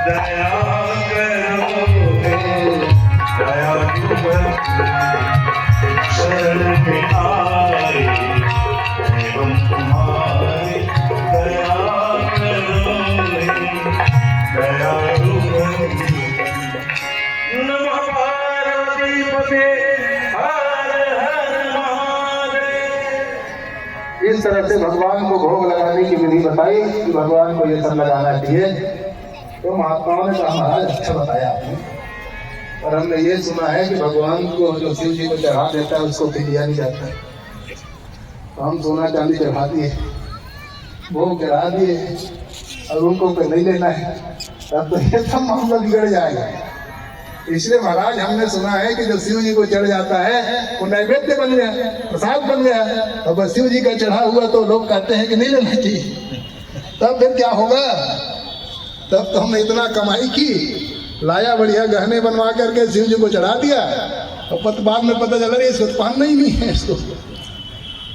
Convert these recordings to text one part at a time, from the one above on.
दया करो दया शरण में आए हम तुम्हारे दया करो दया नमः पार्वती पते हर हर महादेव। इस तरह से भगवान को भोग लगाने की विधि बताई कि भगवान को ये सब लगाना चाहिए। तो महात्माओं ने कहा महाराज अच्छा बताया आपने, और हमने ये सुना है कि भगवान को जो शिव जी को चढ़ा देता है उसको फिर लिया नहीं जाता है। तो हम सोना चांदी चढ़ा दिए, भोग चढ़ा दिए, और उनको फिर नहीं लेना है, तब तो ये सब मामला बिगड़ जाएगा। इसलिए महाराज हमने सुना है कि जो शिव जी को चढ़ जाता है वो नैवेद्य बन गया, प्रसाद बन गया, और बस शिव जी का चढ़ा हुआ तो लोग कहते हैं कि नहीं लेना चाहिए। तब फिर क्या होगा? तब तो हमने इतना कमाई की, लाया बढ़िया गहने बनवा करके शिव जी को चढ़ा दिया, और बाद में पता चला इसको पहनना ही नहीं है इसको।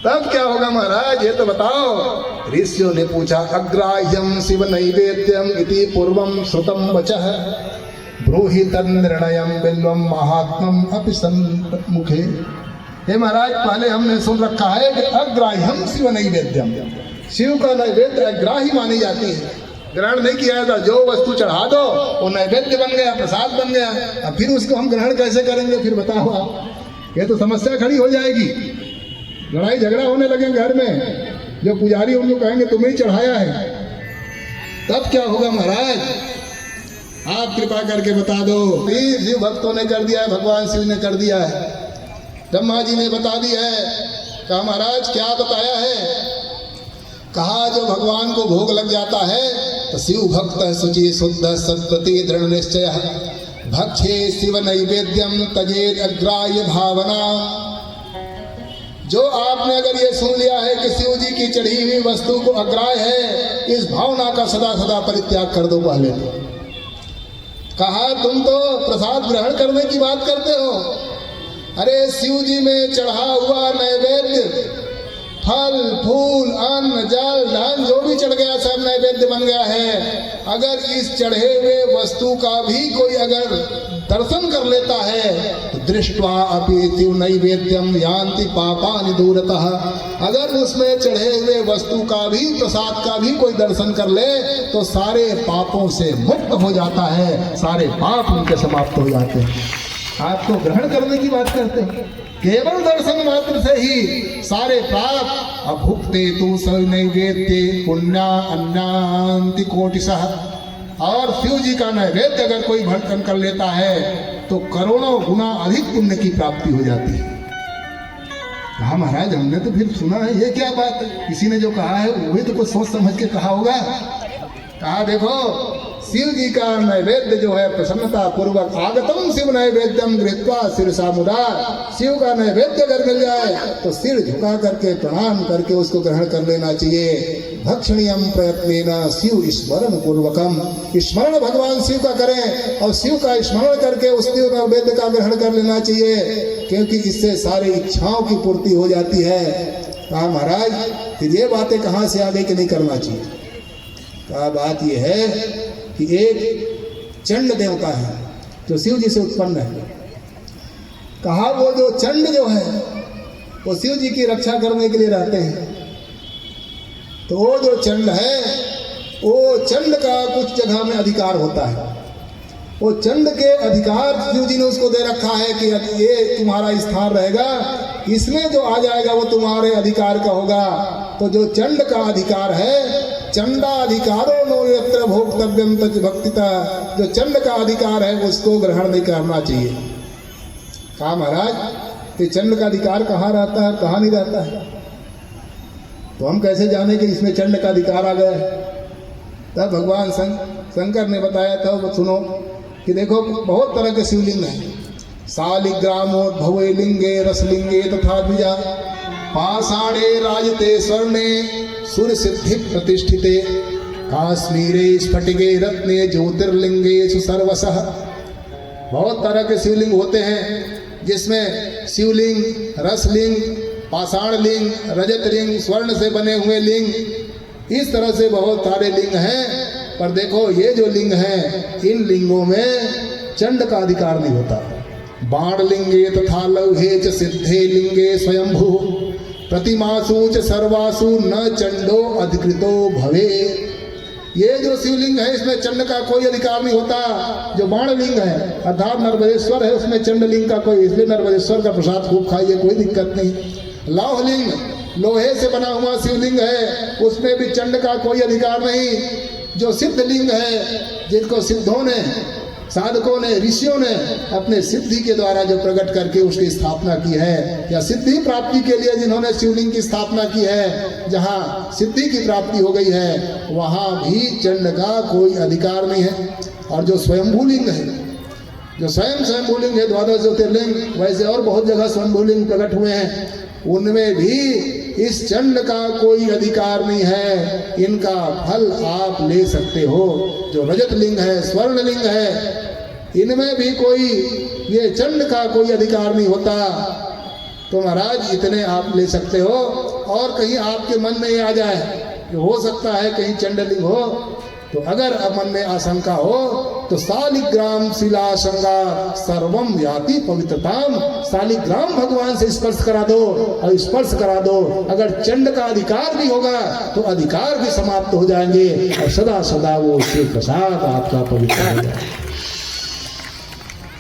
तब क्या होगा महाराज ये तो बताओ। ऋषियों ने पूछा अग्राह्यम शिव नैवेद्यम इति पूर्वम श्रुतम वचः ब्रूहि तन्निर्णयम बिल्वम महात्मम अपि सन्मुखे। हे महाराज पहले हमने सुन रखा है कि अग्राह्यम शिव नैवेद्यम, शिव का नैवेद्य अग्राही मानी जाती है, ग्रहण नहीं किया जाता। जो वस्तु चढ़ा दो वो नैवेद्य बन गया, प्रसाद बन गया, अब फिर उसको हम ग्रहण कैसे करेंगे? फिर बताओ आप, ये तो समस्या खड़ी हो जाएगी, लड़ाई झगड़ा होने लगे घर में। जो पुजारी उनको कहेंगे तुम्हें ही चढ़ाया है, तब क्या होगा महाराज? आप कृपा करके बता दो। शिव भक्तों ने कर दिया है, भगवान शिव ने कर दिया है, ब्रह्मा जी ने बता दिया है। कहा महाराज क्या बताया है? कहा जो भगवान को भोग लग जाता है तो शिव भक्त शुचि शुद्ध सत्वती दृढ़ निश्चय भक्षे शिव नैवेद्यम तजेद अग्राह्य भावना। जो आपने अगर ये सुन लिया है कि शिव जी की चढ़ी हुई वस्तु को अग्राह्य है, इस भावना का सदा सदा परित्याग कर दो। पहले तो कहा तुम तो प्रसाद ग्रहण करने की बात करते हो, अरे शिव जी में चढ़ा हुआ नैवेद्य फल फूल अन्न जल धन जो भी चढ़ गया सब नैवेद्य बन गया है। अगर इस चढ़े हुए वस्तु का भी कोई अगर दर्शन कर लेता है तो दृष्ट्वा अपि शिव नैवेद्यम यान्ति पापानि दूरतः। अगर उसमें चढ़े हुए वस्तु का भी प्रसाद का भी कोई दर्शन कर ले तो सारे पापों से मुक्त हो जाता है, सारे पाप उनके समाप्त हो जाते हैं। आप तो ग्रहण करने की बात करते हैं, केवल दर्शन मात्र से ही सारे पाप। अभुक्ते तु स नैवेद्य पुण्या अन्नान्ति कोटिशः। और शिव जी का नैवेद्य अगर कोई भक्षण कर लेता है तो करोड़ों गुना अधिक पुण्य की प्राप्ति हो जाती है। कहा महाराज हमने तो फिर सुना है, ये क्या बात है? किसी ने जो कहा है वही तो कुछ सोच समझ के कहा होगा। कहा देखो शिव जी का नैवेद्य जो है प्रसन्नता पूर्वक आगतम शिव नैवेद्यम गृहीत्वा शिरसा मुदा। शिव का नैवेद्य अगर मिल जाए तो सिर झुका करके प्रणाम करके उसको ग्रहण कर लेना चाहिए। भक्षणीयम प्रयत्नेन शिव स्मरण पूर्वकम। स्मरण भगवान शिव का करें और शिव का स्मरण करके उस नैवेद्य का ग्रहण कर लेना चाहिए, क्योंकि इससे सारी इच्छाओं की पूर्ति हो जाती है। कहा महाराज फिर ये बातें कहाँ से आ गई कि नहीं करना चाहिए? कहा बात ये है कि एक चंड देवता है जो शिव जी से उत्पन्न है। कहा वो जो चंड जो है वो शिव जी की रक्षा करने के लिए रहते हैं। तो वो जो चंड है वो चंड का कुछ जगह में अधिकार होता है। वो चंड के अधिकार शिव जी ने उसको दे रखा है कि ये तुम्हारा स्थान रहेगा, इसमें जो आ जाएगा वो तुम्हारे अधिकार का होगा। तो जो चंड का अधिकार है, चंडाधिकारो नो यत्र भोक्तव्यम तत् भक्तिता, जो चंड का अधिकार है उसको ग्रहण नहीं करना चाहिए। कहा महाराज तो चंड का अधिकार कहाँ रहता है कहाँ नहीं रहता है? तो हम कैसे जाने कि इसमें चंड का अधिकार आ गया है? तब भगवान शंकर ने बताया था, वो सुनो कि देखो बहुत तरह के शिवलिंग हैं। शालिग्रामोद्भवे लिंगे रसलिंगे तथा द्विजा पाषाणे राजते स्वर्णे सुर सिद्धि प्रतिष्ठिते काश्मीरे स्फटिके रत्ने ज्योतिर्लिंगेषु सर्वशः। बहुत तरह के शिवलिंग होते हैं, जिसमें शिवलिंग, रसलिंग, पाषाण लिंग, रजत लिंग, स्वर्ण से बने हुए लिंग, इस तरह से बहुत सारे लिंग हैं। पर देखो ये जो लिंग है, इन लिंगों में चंड का अधिकार नहीं होता। बाण लिंगे तथा लौहे च सिद्धे लिंगे स्वयंभू प्रतिमासु च सर्वासु न चंडो अधिकृतो भवे। ये जो शिवलिंग है इसमें चंड का कोई अधिकार नहीं होता। जो बाण लिंग है अर्थात नर्मदेश्वर है, उसमें चंड लिंग का कोई, इसलिए नर्मदेश्वर का प्रसाद खूब खाइए, कोई दिक्कत नहीं। लौह लिंग, लोहे से बना हुआ शिवलिंग है, उसमें भी चंड का कोई अधिकार नहीं। जो सिद्ध लिंग है, जिनको सिद्धों ने, साधकों ने, ऋषियों ने अपने सिद्धि के द्वारा जो प्रकट करके उसकी स्थापना की है, या सिद्धि प्राप्ति के लिए जिन्होंने शिवलिंग की स्थापना की है, जहाँ सिद्धि की प्राप्ति हो गई है, वहाँ भी चंड का कोई अधिकार नहीं है। और जो स्वयंभू लिंग है, जो स्वयं स्वयंभू लिंग है, द्वादश ज्योतिर्लिंग, वैसे और बहुत जगह स्वयंभू लिंग प्रकट हुए हैं, उनमें भी इस चंड का कोई अधिकार नहीं है। इनका फल आप ले सकते हो। जो रजत लिंग है, स्वर्ण लिंग है, इनमें भी कोई ये चंड का कोई अधिकार नहीं होता। तो महाराज इतने आप ले सकते हो। और कहीं आपके मन में ये आ जाए कि हो सकता है कहीं चंडलिंग हो, तो अगर अब मन में आशंका हो तो शालिग्राम शिलाशंगा सर्वम याति पवित्रताम, शालिग्राम भगवान से स्पर्श करा दो, और स्पर्श करा दो। अगर चंड का अधिकार भी होगा तो अधिकार भी समाप्त हो जाएंगे, और सदा सदा वो शिव प्रसाद आपका पवित्र हो जाएगा।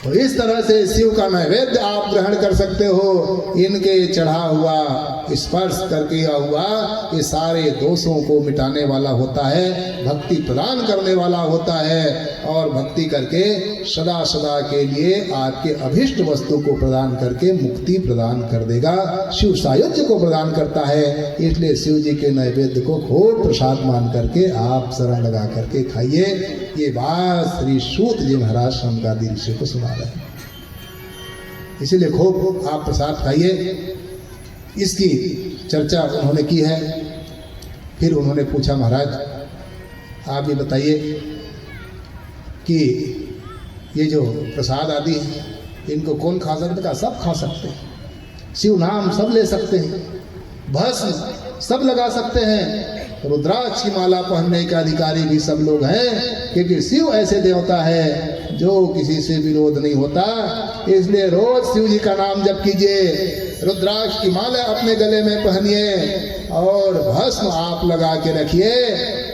तो इस तरह से शिव का नैवेद्य आप ग्रहण कर सकते हो। इनके चढ़ा हुआ, स्पर्श करके हुआ, ये सारे दोषों को मिटाने वाला होता है, भक्ति प्रदान करने वाला होता है, और भक्ति करके सदा सदा के लिए आपके अभिष्ट वस्तु को प्रदान करके मुक्ति प्रदान कर देगा। शिव सायुज्य को प्रदान करता है। इसलिए शिव जी के नैवेद्य को खूब प्रसाद मान करके आप शरण लगा करके खाइए। ये बात श्री सूत जी महाराज शंकादि ऋषि को सुना रहे हैं। इसीलिए खूब आप प्रसाद खाइए। इसकी चर्चा उन्होंने की है। फिर उन्होंने पूछा, महाराज आप ये बताइए कि ये जो प्रसाद आदि है इनको कौन खा सकते? का सब खा सकते हैं। शिव नाम सब ले सकते हैं, भस्म सब लगा सकते हैं, रुद्राक्ष की माला पहनने का अधिकारी भी सब लोग हैं, क्योंकि शिव ऐसे देवता है जो किसी से विरोध नहीं होता। इसलिए रोज शिव जी का नाम जप कीजिए, रुद्राक्ष की माला अपने गले में पहनिए, और भस्म आप लगा के रखिए।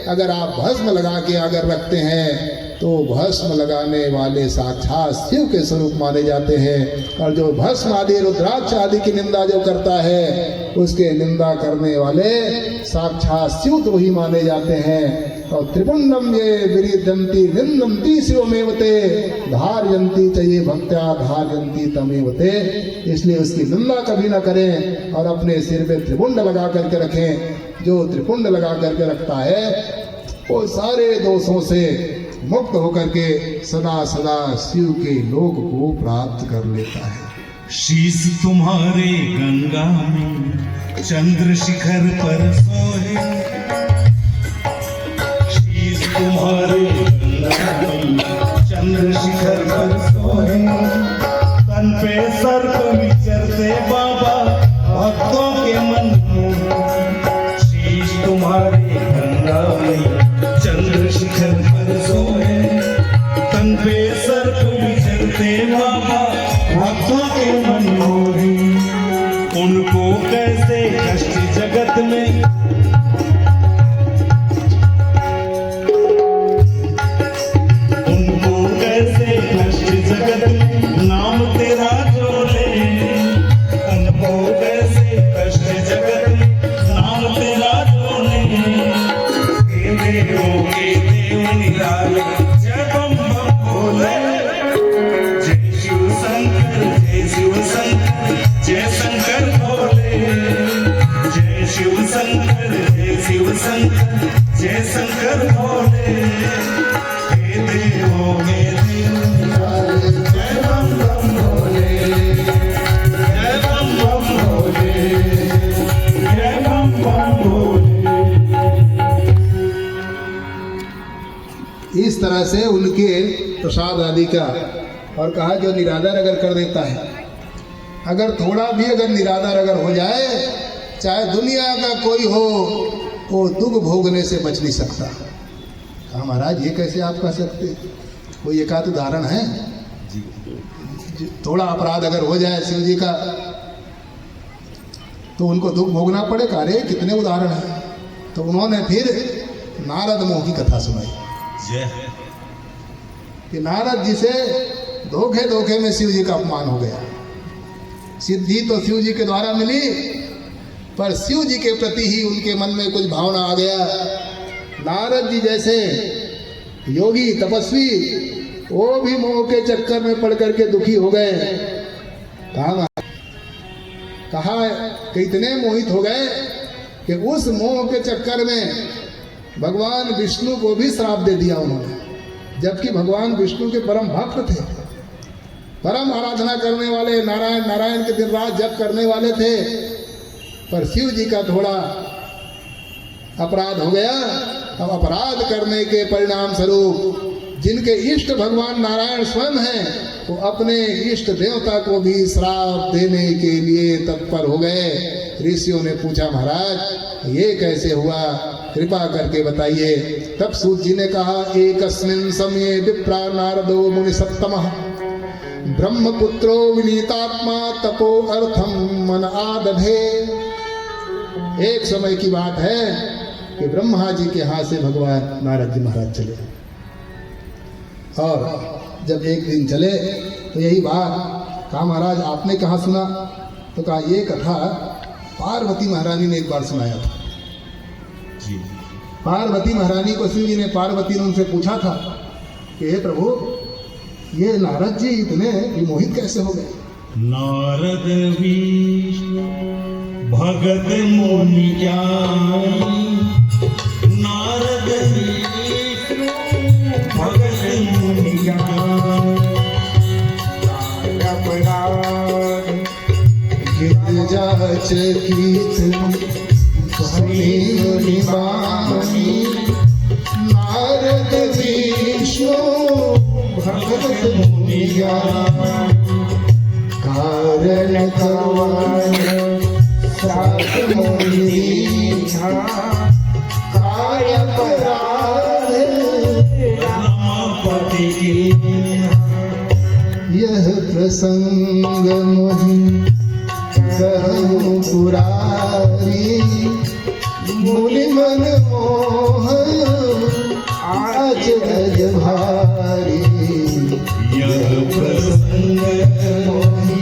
अगर आप भस्म लगा के अगर रखते हैं तो भस्म लगाने वाले साक्षात शिव के स्वरूप माने जाते हैं। और जो भस्म आदि, रुद्राक्ष आदि की निंदा जो करता है, उसके निंदा करने वाले साक्षात शिव तो ही माने जाते हैं। और त्रिपुंडम ये विरिदंती निंदंती शिवमेवते धारयंती च ये भक्त्या धारयंती तमेवते। इसलिए उसकी निंदा कभी ना करें, और अपने सिर पे त्रिपुंड लगा करके रखें। जो त्रिपुंड लगा करके रखता है वो सारे दोषों से मुक्त होकर के सदा सदा शिव के लोक को प्राप्त कर लेता है। शीश तुम्हारे गंगा में चंद्र शिखर पर सोए, शीश तुम्हारे गंगा में चंद्र शिखर पर सोए, तन पे सर्प विचरते बाबा भक्तों के मन में। शीश तुम्हारे गंगा में चंद्र शिखर पर सोए, तन पे सर्प विचरते बाबा भक्तों के मन मोहे। उनको कैसे कष्ट जगत में, उनको कैसे कष्ट जगत में नाम तेरा जो ले। उनको कैसे कष्ट जगत में नाम तेरा जो ले। देवों के देव निराले जय बम बम भोले। जय शिव शंकर जय शिव शंकर जय शंकर भोले। जय शिव शंकर जय शिव शंकर जय शंकर भोले। हे देवों के देव निराले जय बम बम भोले। जय बम बम भोले। जय बम बम भोले। इस तरह से उनके प्रसाद आदि का। और कहा जो निरादर अगर कर देता है, अगर थोड़ा भी अगर निरादर अगर हो जाए, चाहे दुनिया का कोई हो, वो दुख भोगने से बच नहीं सकता। कहा महाराज ये कैसे आप कह सकते, कोई एक आध उदाहरण है? थोड़ा अपराध अगर हो जाए शिव जी का तो उनको दुख भोगना पड़े। कहा अरे कितने उदाहरण हैं। तो उन्होंने फिर नारद मोह की कथा सुनाई कि नारद जी से धोखे धोखे में शिव जी का अपमान हो गया। सिद्धि तो शिव जी के द्वारा मिली, पर शिव जी के प्रति ही उनके मन में कुछ भावना आ गया। नारद जी जैसे योगी तपस्वी वो भी मोह के चक्कर में पड़ करके दुखी हो गए। कहा कि इतने मोहित हो गए कि उस मोह के चक्कर में भगवान विष्णु को भी श्राप दे दिया उन्होंने, जबकि भगवान विष्णु के परम भक्त थे, परम आराधना करने वाले, नारायण नारायण के दिन रात जप करने वाले थे। पर शिव जी का थोड़ा अपराध हो गया। अब अपराध करने के परिणाम स्वरूप जिनके इष्ट भगवान नारायण स्वयं हैं वो अपने इष्ट देवता को भी श्राप देने के लिए तत्पर हो गए। ऋषियों ने पूछा महाराज ये कैसे हुआ, कृपा करके बताइए। तब सूत जी ने कहा एकस्मिन् समये विप्रा नारदो मुनि सप्तमः ब्रह्मपुत्रो विनीतात्मा तपो अर्थम मन आदधे। एक समय की बात है कि ब्रह्मा जी के हाथ से भगवान नारद जी महाराज चले, और जब एक दिन चले तो यही बात कहा महाराज आपने कहाँ सुना? तो कहा ये कथा पार्वती महारानी ने एक बार सुनाया था। पार्वती महारानी को शिव जी ने, पार्वती ने उनसे पूछा था कि हे प्रभु ये नारद जी इतने विमोहित कैसे हो गए? नारद विष्णु भगत मुनि ज्ञानी, नारद विष्णु भगत मुनि ज्ञानी, गिर जाच कीर्तन नारद विष्णु भगत मुनि कारण सात मुनि काय अपराध रमापति की यह प्रसंग मोहि कहूँ पुरारी मुनि मन मोह आज रज भारी। यह प्रसंग मोहि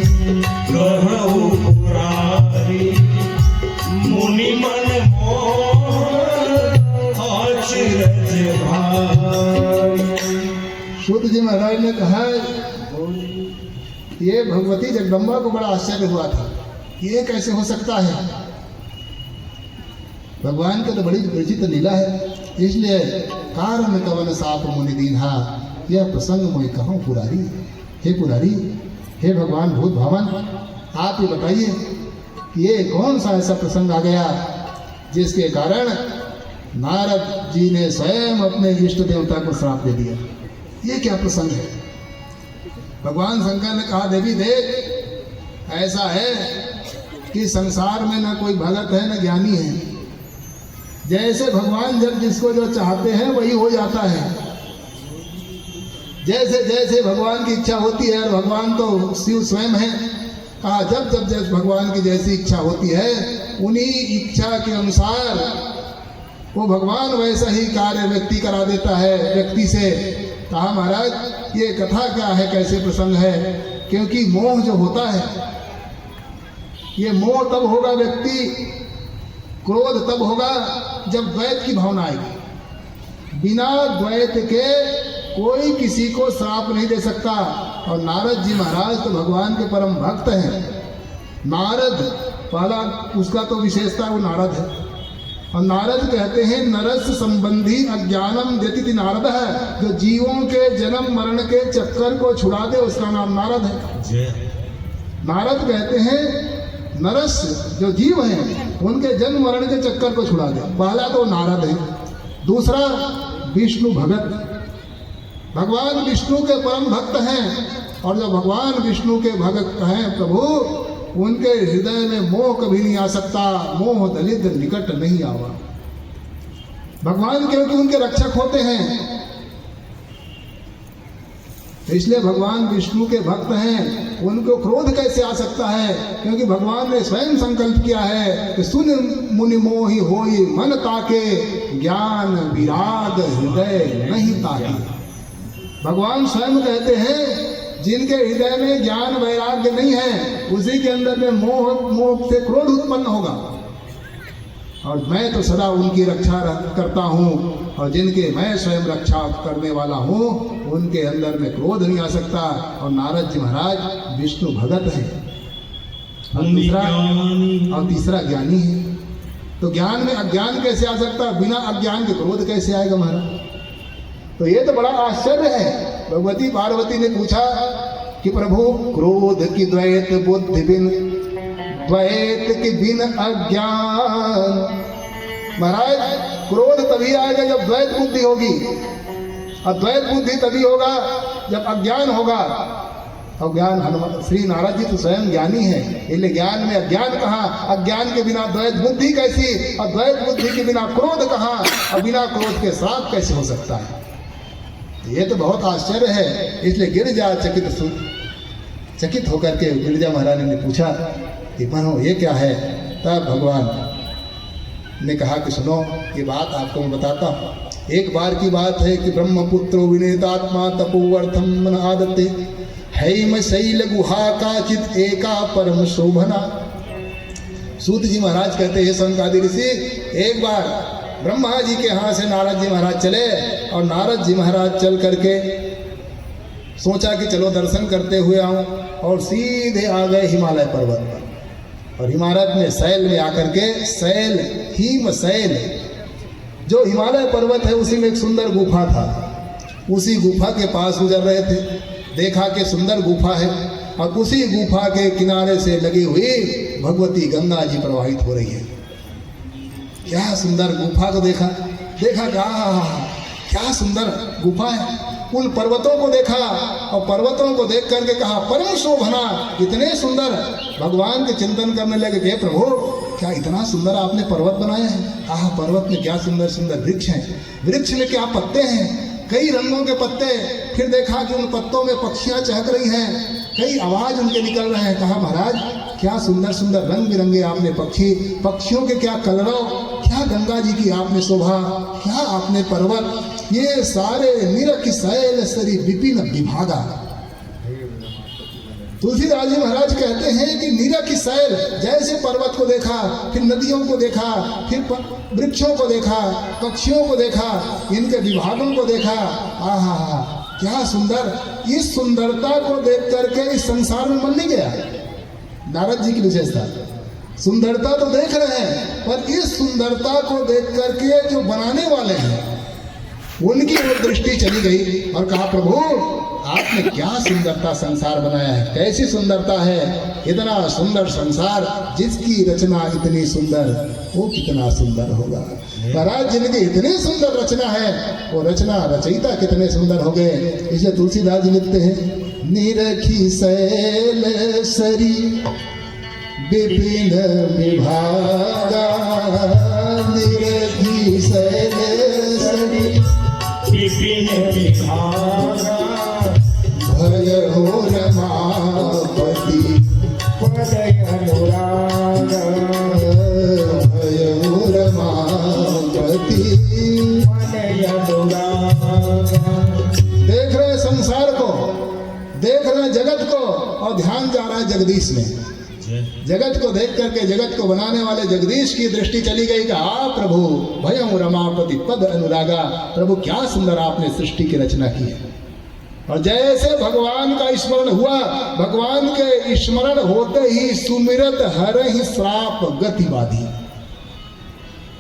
कहूँ पुरारी मुनि मन मोह आज रज भारी। सूत जी महाराज ने कहा ये भगवती जगदम्बा को बड़ा आश्चर्य हुआ था, ये कैसे हो सकता है? भगवान का तो बड़ी विचित्र लीला है। इसलिए कारण कवन साप मुनि दीन्हा, यह प्रसंग मोहि कहूँ पुरारी। हे पुरारी, हे भगवान भूत भावन, आप ये बताइए ये कौन सा ऐसा प्रसंग आ गया जिसके कारण नारद जी ने स्वयं अपने इष्ट देवता को श्राप दे दिया? ये क्या प्रसंग है? भगवान शंकर ने कहा देवी देख ऐसा है कि संसार में न कोई भगत है न ज्ञानी है। जैसे भगवान जब जिसको जो चाहते हैं वही हो जाता है। जैसे जैसे भगवान की इच्छा होती है, और भगवान तो शिव स्वयं है, कहा जब जब जब भगवान की जैसी इच्छा होती है उन्हीं इच्छा के अनुसार वो भगवान वैसा ही कार्य व्यक्ति करा देता है व्यक्ति से। कहा महाराज ये कथा क्या है, कैसे प्रसंग है? क्योंकि मोह जो होता है ये मोह तब होगा, व्यक्ति क्रोध तब होगा जब द्वैत की भावना आएगी। बिना द्वैत के कोई किसी को श्राप नहीं दे सकता। और नारद जी महाराज तो भगवान के परम भक्त हैं। नारद पहला उसका तो विशेषता वो नारद है, और नारद कहते हैं नरस संबंधी अज्ञानम व्यतीत नारद है। जो जीवों के जन्म मरण के चक्कर को छुड़ा दे उसका नाम नारद है। नारद कहते हैं नरस जो जीव हैं उनके जन्म मरण के चक्कर को छुड़ा दे, पहला तो नारद है। दूसरा विष्णु भगत, भगवान विष्णु के परम भक्त हैं। और जो भगवान विष्णु के भक्त हैं प्रभु, उनके हृदय में मोह कभी नहीं आ सकता। मोह दलित निकट नहीं आवा। भगवान क्योंकि उनके रक्षक होते हैं, तो इसलिए भगवान विष्णु के भक्त हैं, उनको क्रोध कैसे आ सकता है? क्योंकि भगवान ने स्वयं संकल्प किया है कि सुन मुनि मोहि होई मन ताके, ज्ञान विराग हृदय नहीं ताके। भगवान स्वयं कहते हैं जिनके हृदय में ज्ञान वैराग्य नहीं है, उसी के अंदर में मोह से क्रोध उत्पन्न होगा। और मैं तो सदा उनकी रक्षा करता हूँ, और जिनके मैं स्वयं रक्षा करने वाला हूँ उनके अंदर में क्रोध नहीं आ सकता। और नारद जी महाराज विष्णु भगत हैं, और तीसरा ज्ञानी है। तो ज्ञान में अज्ञान कैसे आ सकता? बिना अज्ञान के क्रोध कैसे आएगा महाराज? तो ये तो बड़ा आश्चर्य है। भगवती पार्वती ने पूछा कि प्रभु क्रोध की द्वैत बुद्धि बिन, द्वैत के बिन अज्ञान। महाराज क्रोध तभी आएगा जब द्वैत बुद्धि होगी, और द्वैत बुद्धि तभी होगा जब अज्ञान होगा। और ज्ञान हनुमान श्री नारद जी तो स्वयं ज्ञानी है, इसलिए ज्ञान में अज्ञान कहाँ? अज्ञान के बिना द्वैत बुद्धि कैसी? और द्वैत बुद्धि के बिना क्रोध कहाँ? और बिना क्रोध के श्राप कैसे हो सकता है? ये तो बहुत आश्चर्य है। इसलिए गिरिजा चकित होकर के गिरिजा महारानी ने पूछा कि मनो ये क्या है? तब भगवान ने कहा कि सुनो, ये बात आपको मैं बताता हूँ। एक बार की बात है कि ब्रह्मपुत्रो विनीतात्मा तपोवर्थम मन आदते, हैम शैल गुहा काचित एका परम शोभना। सूत जी महाराज कहते हैं सनकादि ऋषि, एक बार ब्रह्मा जी के यहाँ से नारद जी महाराज चले, और नारद जी महाराज चल करके सोचा कि चलो दर्शन करते हुए आऊं, और सीधे आ गए हिमालय पर्वत पर। और हिमालय में शैल में आकर के शैल हिम शैल जो हिमालय पर्वत है उसी में एक सुंदर गुफा था। उसी गुफा के पास गुजर रहे थे, देखा कि सुंदर गुफा है, और उसी गुफा के किनारे से लगी हुई भगवती गंगा जी प्रवाहित हो रही है। क्या सुंदर गुफा को देखा क्या सुंदर गुफा है। उन पर्वतों को देखा, और पर्वतों को देख करके कहा परम शोभना, इतने सुंदर। भगवान के चिंतन करने लगे, हे प्रभु क्या इतना सुंदर आपने पर्वत बनाया है? आह, पर्वत में क्या सुंदर सुंदर वृक्ष हैं, वृक्ष में क्या पत्ते हैं, कई रंगों के पत्ते। फिर देखा कि उन पत्तों में पक्षियां चहक रही हैं, कई आवाज उनके निकल रहे हैं। कहा महाराज क्या सुंदर सुंदर रंग बिरंगे आपने पक्षियों के क्या कलरव, क्या गंगा जी की आपने शोभा, क्या आपने पर्वत, ये सारे निरख शैल सरी विपिन विभागा। तुलसीदास जी महाराज कहते हैं कि निरख शैल, जैसे पर्वत को देखा, फिर नदियों को देखा, फिर वृक्षों को देखा, पक्षियों को देखा, इनके विभागों को देखा। आहा क्या सुंदर। इस सुंदरता को देख करके इस संसार में मन नहीं गया। नारद जी की विशेषता, सुंदरता तो देख रहे हैं, पर इस सुंदरता को देख करके जो बनाने वाले हैं उनकी वो दृष्टि चली गई, और कहा प्रभु आपने क्या सुंदरता संसार बनाया है, कैसी सुंदरता है। इतना सुंदर संसार, जिसकी रचना इतनी सुंदर, वो कितना सुंदर होगा। महाराज जिनकी इतनी सुंदर रचना है, वो रचना रचयिता कितने सुंदर हो गए। इसलिए तुलसीदास जी लिखते हैं, निरखी शैल सरी विपिन विभागा, निरखी शैल सरी विपिन विभागा, भय हो रमापति पदय अनुरागा, भय हो रमापति पदय अनुरागा। देख रहे संसार को, देख रहे जगत को, और ध्यान जा रहा है जगदीश में। जगत को देख करके जगत को बनाने वाले जगदीश की दृष्टि चली गई कि आ प्रभु भयं रमापति पद अनुरागा, प्रभु क्या सुंदर आपने सृष्टि की रचना की है। और जैसे भगवान का स्मरण हुआ, भगवान के स्मरण होते ही सुमिरत हरहि श्राप गतिवादी।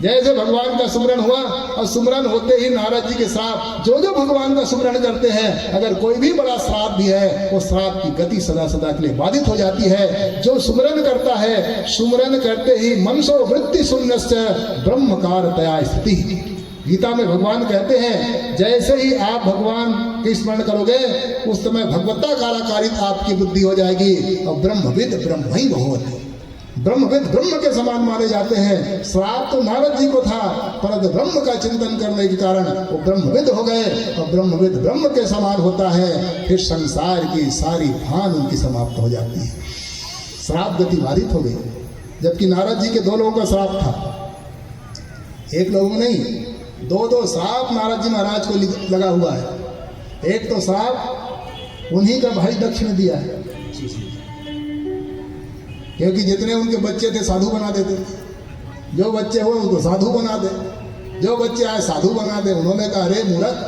जैसे भगवान का सुमरन हुआ, और सुमरन होते ही नारद जी के श्राप, जो भगवान का सुमरन करते हैं, अगर कोई भी बड़ा श्राप भी है, वो श्राप की गति सदा सदा के लिए बाधित हो जाती है। जो सुमरन करता है, सुमरन करते ही मनसो वृत्ति शून्यस्य ब्रह्मकारतया स्थिति। गीता में भगवान कहते हैं, जैसे ही आप भगवान के स्मरण करोगे, उस समय भगवता काराकारित आपकी बुद्धि हो जाएगी, और ब्रह्मविद ब्रह्म ही बहुत है। ब्रह्मविद ब्रह्म के समान माने जाते हैं। श्राप तो नारद जी को था, परंतु ब्रह्म का चिंतन करने के कारण वो ब्रह्मविद हो गए, और ब्रह्मविद ब्रह्म के समान होता है, फिर संसार की सारी भान उनकी समाप्त हो जाती है। श्राप गति बाधित हो गई। जबकि नारद जी के 2 लोगों का श्राप था, एक लोगों नहीं, 2 श्राप नारद जी महाराज को लगा हुआ है। एक तो श्राप उन्हीं का भाई दक्ष ने दिया है, क्योंकि जितने उनके बच्चे थे साधु बना देते थे। जो बच्चे हुए उनको साधु बना दे, जो बच्चे आए साधु बना दे। उन्होंने कहा, अरे मूर्ख,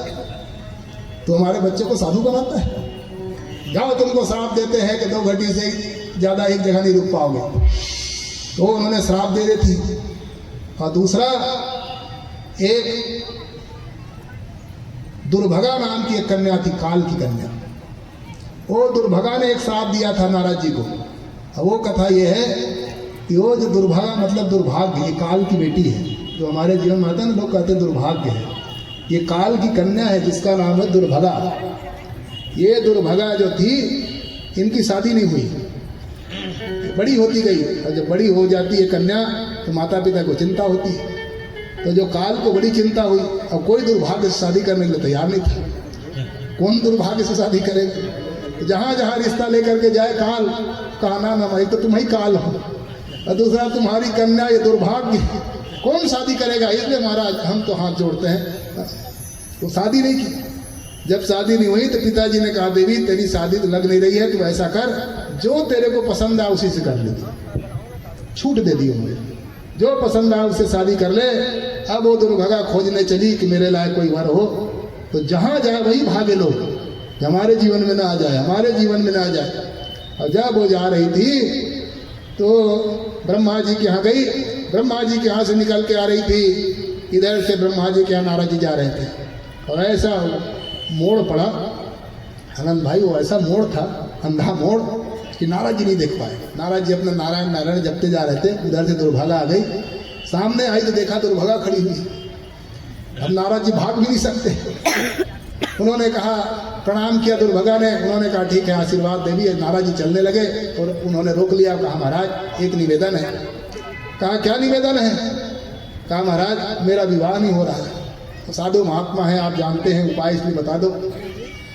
तो हमारे बच्चे को साधु बनाता है, जाओ तुमको श्राप देते हैं कि 2 घटी से ज़्यादा एक जगह नहीं रुक पाओगे। तो उन्होंने श्राप दे दी थी। और दूसरा, एक दुर्भगा नाम की एक कन्या थी, काल की कन्या। वो दुर्भगा ने एक श्राप दिया था नारद जी को। अब वो कथा ये है कि वो जो दुर्भगा मतलब दुर्भाग्य, ये काल की बेटी है, जो हमारे जीवन में आता है ना, लोग कहते हैं दुर्भाग्य है। ये काल की कन्या है जिसका नाम है दुर्भगा। ये दुर्भगा जो थी, इनकी शादी नहीं हुई, बड़ी होती गई। और जब बड़ी हो जाती है कन्या तो माता पिता को चिंता होती है। तो जो काल को बड़ी चिंता हुई, और कोई दुर्भाग्य से शादी करने के लिए तैयार नहीं था। कौन दुर्भाग्य से शादी करेगा? तो जहाँ जहाँ रिश्ता लेकर के जाए, काल का नाम हमारी, तो तुम ही काल हो, और दूसरा तुम्हारी कन्या ये दुर्भाग्य, कौन शादी करेगा? इसलिए महाराज हम तो हाथ जोड़ते हैं। तो शादी नहीं की। जब शादी नहीं हुई तो पिताजी ने कहा, देवी तेरी शादी तो लग नहीं रही है, तू ऐसा कर, जो तेरे को पसंद आ उसी से कर ले। छूट दे दी मुझे, जो पसंद आ उससे शादी कर ले। अब वो दुर्भगा खोजने चली कि मेरे लायक कोई वर हो। तो जहाँ जाए वही भागे लोग, हमारे जीवन में ना आ जाए, हमारे जीवन में ना आ जाए। और जब वो जा रही थी तो ब्रह्मा जी के यहाँ गई। ब्रह्मा जी के यहाँ से निकल के आ रही थी, इधर से ब्रह्मा जी के यहाँ नारद जी जा रहे थे। और ऐसा मोड़ पड़ा आनंद भाई, वो ऐसा मोड़ था, अंधा मोड़, कि नारद जी नहीं देख पाए। नारद जी अपना नारायण नारायण जपते जा रहे थे, उधर से दुर्भगा आ गई। सामने आई तो देखा दुर्भगा खड़ी हुई। अब नारद जी भाग भी नहीं सकते। उन्होंने कहा, प्रणाम किया दुर्भगा ने। उन्होंने कहा, ठीक है, आशीर्वाद देवी। नारद जी चलने लगे और उन्होंने रोक लिया। कहा, महाराज एक निवेदन है। कहा, क्या निवेदन है? कहा, महाराज मेरा विवाह नहीं हो रहा है। तो साधु महात्मा है, आप जानते हैं, उपाय इसलिए बता दो।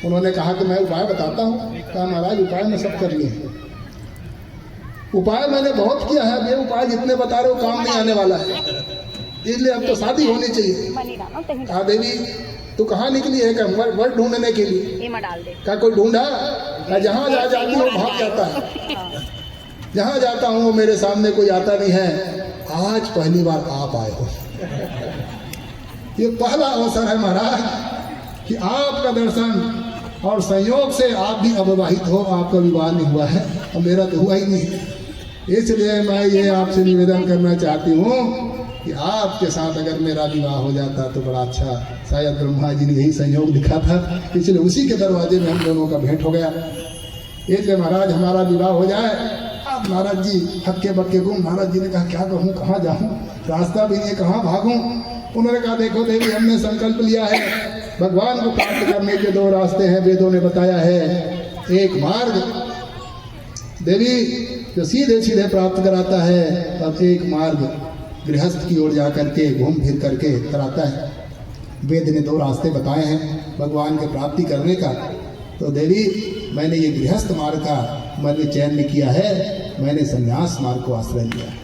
उन्होंने कहा कि मैं उपाय बताता हूँ। कहा, महाराज उपाय मैं सब कर लिए, उपाय मैंने बहुत किया है, अब ये उपाय जितने बता रहे हो काम नहीं आने वाला है, इसलिए अब तो शादी होनी चाहिए। कहा, देवी तू कहाँ निकली है? क्या वर ढूंढने के लिए? क्या कोई ढूंढा? क्या जहाँ जा जाती हूँ भाग जाता है, जहाँ जाता हूँ वो मेरे सामने कोई आता नहीं है। आज पहली बार आप आए हो। ये पहला अवसर है महाराज कि आपका दर्शन, और संयोग से आप भी अविवाहित हो, आपका विवाह नहीं हुआ है और मेरा तो हुआ ही नहीं है। इसलिए मैं ये आपसे निवेदन करना चाहती हूँ कि आपके साथ अगर मेरा विवाह हो जाता तो बड़ा अच्छा। शायद ब्रह्मा जी ने यही संयोग लिखा था, इसलिए उसी के दरवाजे में हम दोनों का भेंट हो गया। इसलिए महाराज हमारा विवाह हो जाए। अब नारद जी हक्के बक्के गुम। नारद जी ने कहा, क्या कहूँ, कहाँ जाऊँ, रास्ता भी नहीं, कहाँ भागूँ। उन्होंने कहा, देखो देवी, हमने संकल्प लिया है, भगवान को प्राप्त करने के 2 रास्ते हैं, वेदों ने बताया है। एक मार्ग देवी जो सीधे सीधे प्राप्त कराता है, और एक मार्ग गृहस्थ की ओर जा करके घूम फिर करके कराता है। वेद ने 2 रास्ते बताए हैं भगवान के प्राप्ति करने का। तो देवी मैंने ये गृहस्थ मार्ग का मैंने चयन नहीं किया है, मैंने संन्यास मार्ग को आश्रय लिया है,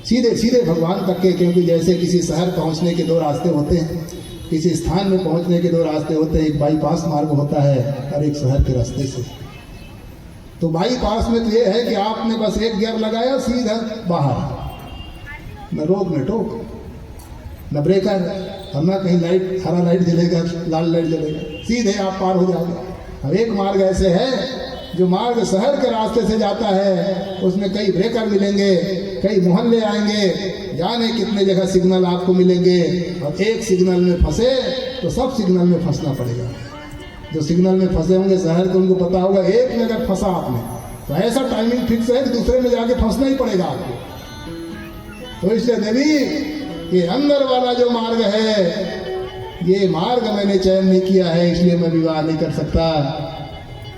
सीधे सीधे भगवान तक के। क्योंकि जैसे किसी शहर पहुंचने के 2 रास्ते होते हैं, किसी स्थान में पहुंचने के 2 रास्ते होते हैं, एक बाईपास मार्ग होता है और एक शहर के रास्ते से। तो बाईपास में तो ये है कि आपने बस एक गियर लगाया, सीधा बाहर, न रोक न टोक न ब्रेकर, और न कहीं लाइट, हरा लाइट जलेगा, लाल लाइट जलेगा, सीधे आप पार हो जाओगे। अब एक मार्ग ऐसे है जो मार्ग शहर के रास्ते से जाता है, उसमें कई ब्रेकर मिलेंगे, कई मोहल्ले आएंगे, जाने कितने जगह सिग्नल आपको मिलेंगे, और एक सिग्नल में फंसे तो सब सिग्नल में फंसना पड़ेगा। जो सिग्नल में फंसे होंगे शहर के, उनको पता होगा एक में अगर फंसा आपने तो ऐसा टाइमिंग फिक्स है कि दूसरे में जाके फंसना ही पड़ेगा आपको। तो इसलिए देवी ये अंदर वाला जो मार्ग है, ये मार्ग मैंने चयन नहीं किया है, इसलिए मैं विवाह नहीं कर सकता।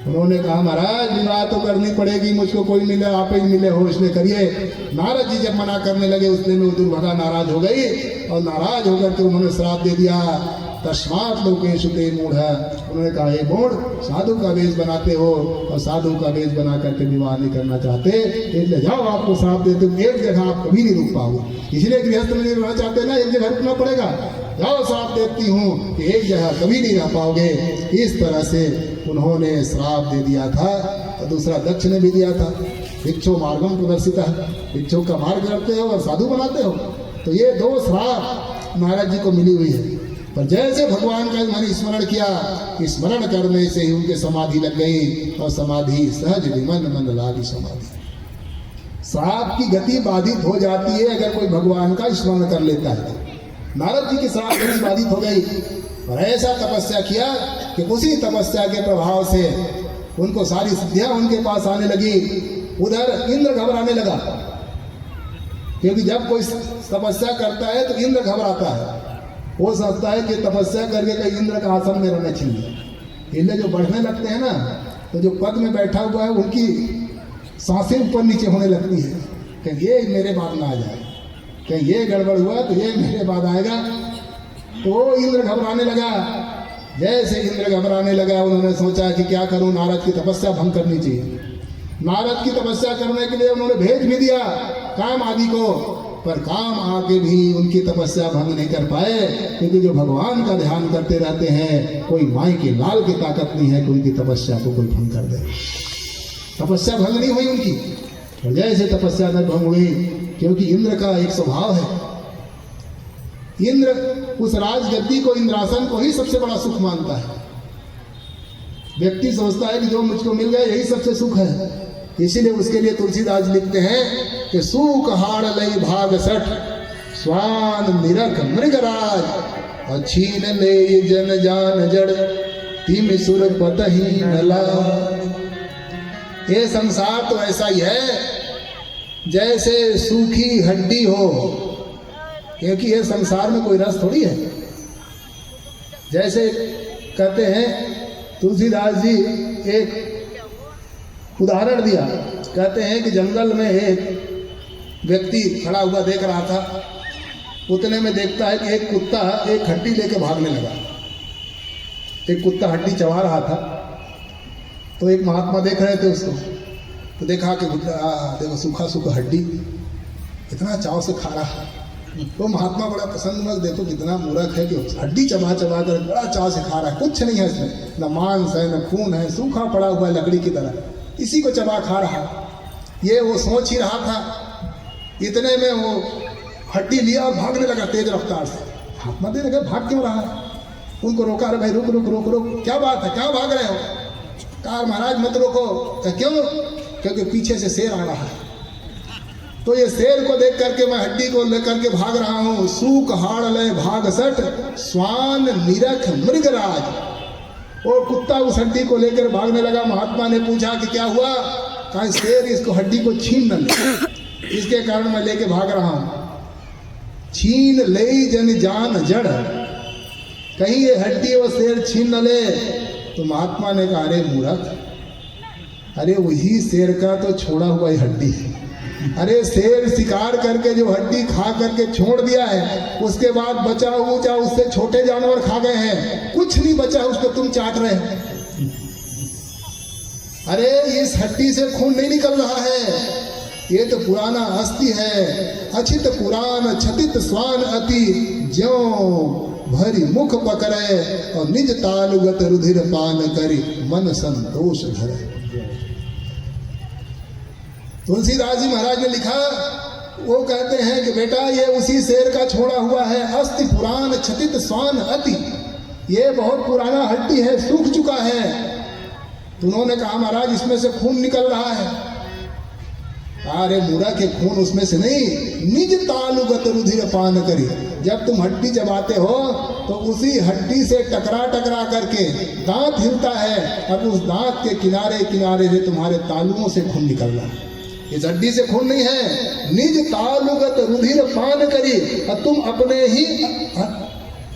उन्होंने कहा महाराज विवाह तो करनी पड़ेगी, मुझको कोई मिले आप ही मिले हो इसलिए करिए। नारद जी जब मना करने लगे उतने में दुर्भगा नाराज हो गई और नाराज होकर के उन्होंने श्राप दे दिया, तस्मात् लोकेषु ते मूढ़। उन्होंने कहा हे मूढ़, साधु का वेश बनाते हो और साधु का वेश बना करके विवाह नहीं करना चाहते, इसलिए जाओ आपको श्राप देते हो, एक जगह आप कभी नहीं रुक पाओगे। इसलिए गृहस्थ में नहीं रहना चाहते ना, एक जगह रुकना पड़ेगा। जाओ श्राप देती हूँ कि एक जगह कभी नहीं रह पाओगे। इस तरह से उन्होंने श्राप दे दिया था। और दूसरा दक्ष ने भी दिया था, भिक्षो मार्गम प्रदर्शिता, भिक्षु का मार्ग करते हो और साधु बनाते हो। तो ये दो श्राप नारद जी को मिली हुई है। पर जैसे भगवान का मैंने स्मरण किया, स्मरण करने से ही उनके समाधि लग गई और समाधि सहज विमन मन लागी समाधि। श्राप की गति बाधित हो जाती है अगर कोई भगवान का स्मरण कर लेता है। नारद जी की श्राप गति बाधित हो गई और ऐसा तपस्या किया कि उसी तपस्या के प्रभाव से उनको सारी सिद्धियां उनके पास आने लगी। उधर इंद्र घबराने लगा, क्योंकि जब कोई तपस्या करता है तो इंद्र घबराता है। वो सोचता है कि तपस्या करके कहीं इंद्र का आसन में रहना चाहिए। इंद्र जो बढ़ने लगते हैं ना, तो जो पद में बैठा हुआ है उनकी सांसें ऊपर नीचे होने लगती है कि ये मेरे बाद ना आ जाए, कहीं ये गड़बड़ हुआ तो ये मेरे बाद आएगा। तो इंद्र घबराने लगा। जैसे इंद्र घबराने लगा, उन्होंने सोचा कि क्या करूं, नारद की तपस्या भंग करनी चाहिए। नारद की तपस्या करने के लिए उन्होंने भेज भी दिया काम आदि को, पर काम आके भी उनकी तपस्या भंग नहीं कर पाए, क्योंकि जो भगवान का ध्यान करते रहते हैं, कोई माई के लाल की ताकत नहीं है कि उनकी तपस्या को कोई भंग कर दे। तपस्या भंग नहीं हुई उनकी। और जैसे तपस्या न भंग हुई, क्योंकि इंद्र का एक स्वभाव है, इंद्र उस राजगद्दी को, इंद्रासन को ही सबसे बड़ा सुख मानता है। व्यक्ति सोचता है कि जो मुझको मिल गया यही सबसे सुख है। इसीलिए उसके लिए तुलसीदास लिखते हैं कि सूख हाड़ लई भाग सठ, स्वान निरख मृगराज, और छीन ले जन जान जड़, तिम सुर पतहि न लाज। ये संसार तो ऐसा ही है जैसे सूखी हड्डी हो, क्योंकि ये संसार में कोई रस थोड़ी है। जैसे कहते हैं तुलसीदास जी एक उदाहरण दिया, कहते हैं कि जंगल में एक व्यक्ति खड़ा हुआ देख रहा था। उतने में देखता है कि एक कुत्ता एक हड्डी लेके भागने लगा। एक कुत्ता हड्डी चबा रहा था, तो एक महात्मा देख रहे थे उसको, तो देखा कि देखो सूखा सूखा हड्डी इतना चाव से खा रहा है। तो महात्मा बड़ा पसंद मत, देखो कितना मूर्ख है कि हड्डी चबा चबा कर बड़ा चाव से खा रहा है। कुछ नहीं है इसमें, न मांस है न खून है, सूखा पड़ा हुआ है लकड़ी की तरह, इसी को चबा खा रहा। ये वो सोच ही रहा था। इतने में वो हड्डी लिया और भागने लगा तेज रफ्तार से। महात्मा देख रहे भाग क्यों रहा है, उनको रोका, अरे भाई रुक रुक रुक रुक, क्या बात है, क्या भाग रहे हो? कहा महाराज मत रोको। क्यों? क्योंकि पीछे से शेर आ रहा है। तो ये शेर को देख करके मैं हड्डी को लेकर के भाग रहा हूँ। सूख हाड़ ले भाग सठ, स्वान निरख मृगराज। और कुत्ता उस हड्डी को लेकर भागने लगा। महात्मा ने पूछा कि क्या हुआ? कहा शेर इसको हड्डी को छीन न ले, इसके कारण मैं लेके भाग रहा हूँ। छीन ले जन जान जड़, कहीं ये हड्डी और शेर छीन न ले। तो महात्मा ने कहा अरे मूर्ख, अरे वही शेर का तो छोड़ा हुआ ही हड्डी है। अरे शेर शिकार करके जो हड्डी खा करके छोड़ दिया है, उसके बाद बचा हुआ उससे छोटे जानवर खा गए हैं, कुछ नहीं बचा उसको तुम चाट रहे हो। अरे इस हड्डी से खून नहीं निकल रहा है, ये तो पुराना अस्थि है। अछित पुराण छतित स्वान अति, ज्यों भरी मुख पकड़े और निज तालुगत रुधिर पान करी, मन संतोष धरे। तुलसीदास जी महाराज ने लिखा, वो कहते हैं कि बेटा ये उसी शेर का छोड़ा हुआ है। अस्थि पुराण छतित स्वान अति, ये बहुत पुराना हड्डी है, सूख चुका है। तो उन्होंने कहा महाराज इसमें से खून निकल रहा है। अरे मूर्ख के खून उसमें से नहीं, निज तालुगत रुधिर पान करी। जब तुम हड्डी चबाते हो तो उसी हड्डी से टकरा टकरा करके दांत हिलता है, और उस दांत के किनारे किनारे से तुम्हारे तालुओं से खून निकल रहा है। इस हड्डी से खून नहीं है। निज तालुगत रुधिर पान करी, और तुम अपने ही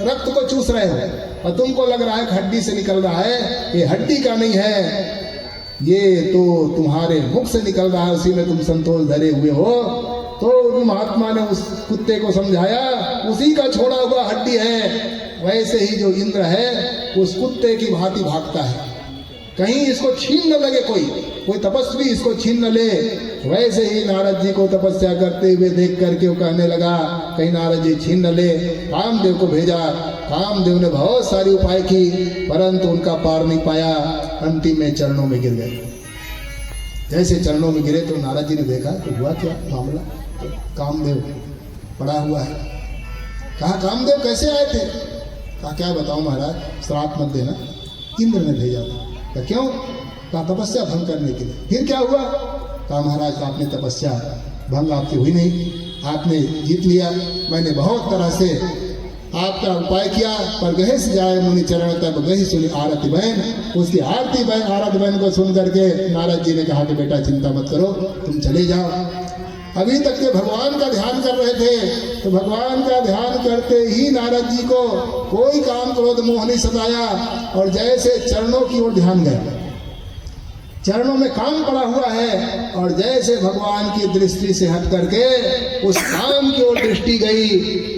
रक्त को चूस रहे हो और तुमको लग रहा है कि हड्डी से निकल रहा है। ये हड्डी का नहीं है, ये तो तुम्हारे मुख से निकल रहा है, उसी में तुम संतोष धरे हुए हो। तो उन महात्मा ने उस कुत्ते को समझाया, उसी का छोड़ा हुआ हड्डी है। वैसे ही जो इंद्र है उस कुत्ते की भांति भागता है, कहीं इसको छीन न लगे, कोई तपस्वी इसको छीन न ले। वैसे ही नारद जी को तपस्या करते हुए देख करके वो कहने लगा कहीं नारद जी छीन न ले। कामदेव को भेजा, कामदेव ने बहुत सारी उपाय की, परंतु उनका पार नहीं पाया। अंतिम में चरणों में गिर गए। जैसे चरणों में गिरे तो नारद जी ने देखा तो हुआ क्या मामला, तो कामदेव पड़ा हुआ है। कहा कामदेव कैसे आए थे? कहा क्या बताऊं महाराज, श्राप मत देना, इंद्र ने भेजा था। कहा क्यों? कहा तपस्या भंग करने के लिए। फिर क्या हुआ? कहा महाराज आपने तपस्या भंग आपकी हुई नहीं, आपने जीत लिया। मैंने बहुत तरह से आपका उपाय किया, पर गहेश जाए मुनि चरण तब गही सुनी आरती बहन। उसकी आरती बहन, आरती बहन को सुन करके नारद जी ने कहा कि बेटा चिंता मत करो, तुम चले जाओ। अभी तक के भगवान का ध्यान कर रहे थे, तो भगवान का ध्यान करते ही नारद जी को कोई काम क्रोध मोह नहीं सताया, और जैसे चरणों की ओर ध्यान गया, चरणों में काम पड़ा हुआ है, और जैसे भगवान की दृष्टि से हट करके उस काम की ओर दृष्टि गई,